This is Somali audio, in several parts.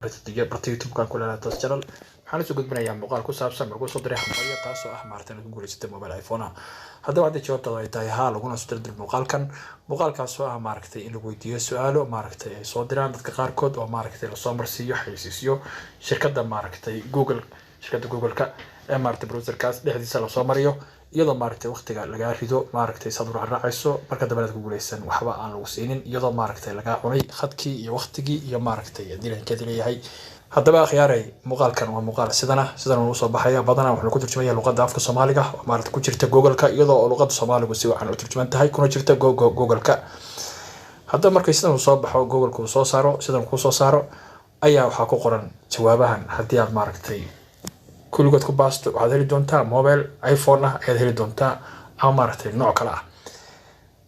barta YouTube-kan ku leeyahay tos channel waxaan soo gudbinayaa muuqaal ku saabsan markuu soo diray xambaaryo taas oo ah maartan ku guuleysatay mobile iPhone haddaba hadda jawaabta ay tahay ha laguna soo diray muuqaalkaas oo ah maaragtay in lagu weydiiyo su'aalo maaragtay ay soo diraan dadka qaarkood oo maaragtay la soo marsiiyo xayeysiisyo shirkadda maaragtay Google-ka ee maaragtay browser-kaas dhexdiisa la soo mariyo iyadoo maaragtay waqtiga laga rido maaragtay saad raacayso marka dambeed ku guuleysan waxba aan lagu siinin iyadoo maaragtay laga cunay khadkii iyo waqtigii iyo maaragtay diilaankeeda leeyahay haddaba khiyaaray muuqaalkan waa muuqaal sidan uu soo baxaya badanaa wuxuu ku turjumayaa luqadda afka Soomaaliga oo maaragtay ku jirta Google-ka iyadoo luqadda Soomaaligu si wacan u turjuman tahay kuna jirta Google-ka haddaba markay sidan uu soo baxo Google-ku soo saaro ayaa waxa ku qoran jawaabahan haddii aad maaragtay kulligood ku baasto waxaad heli doontaa mobile iPhone ayaad heli doontaa ama maaragtay nooc kale ah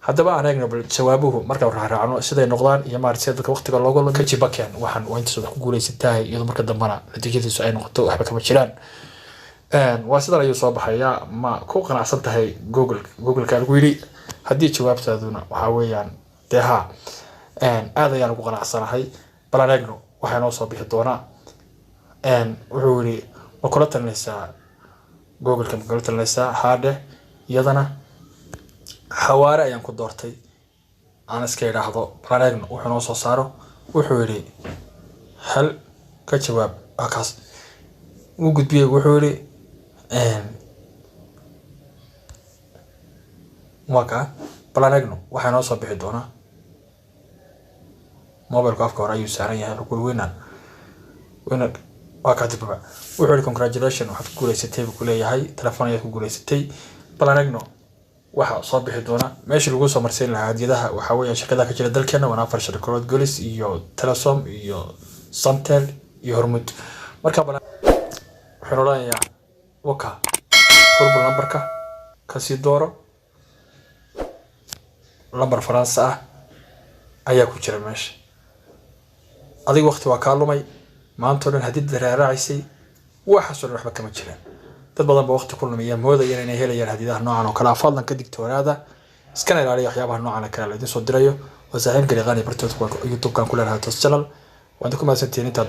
haddaba aan eegno jawaabuhu marka raacno siday noqdaan iyo maaragtay dadka waqtiga looga ka jibakeen waxaan waa inta soo ku guuleysatay iyadoo marka dambana natiijadiisu ay noqoto waxba kama jiraan waa sidan ayuu soo baxaya ma ku qanacsan tahay Google-ka lagu yiri haddii jawaabtaaduna waxa weeyaan deha aad ayaan ugu qanacsanahay balan eegno waxaa noo soo bixi doona wuxuu yiri وكل تلنسا جوجل كم كل تلنسا هذا يدنا حواري أيام كدورتي أنا سكير هذا برانين وحنا صاروا وحوري هل كجواب أكاس وجود بيه وحوري وكا برانين وحنا صبح دونا ما بالكاف كورا يسارين يعني كل وين وكاتب وحوري congratulation waxaad ku guuleysatay buu leeyahay telefoon ayaad ku guuleysatay balanagno waxa soo bixi doona meesha lagu soo marsiin lahaa hadiyadaha waxa weeye shirkadaha ka jira dalkeena wana afar shirkadood Golis iyo Telesom iyo Samtel iyo Hormuud marka balan waxaan oranayaa waka furbo lambarka ka sii dooro lambar Faransa ah ayaa ku jira meesha adiga waqti waa ka lumay maanta oo hadii daraaraysay waxa soo waxba kama jiraan dad badan ba waqti kulmaya moodayeen inay helayaan hadiidaha noocan oo kala fadlan ka digtoonaada iskana ilaaliyo waxyaabaha noocan kale la idin soo dirayo wasaaxiib gariqani bartood ku YouTube-kan ku leeyahay tos channel waan ku maasantiin inta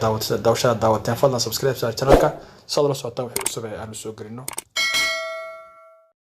daawashada daawateen fadlan subscribe channel-ka sidoo kale soo taabta wixii cusub ee aan soo gelino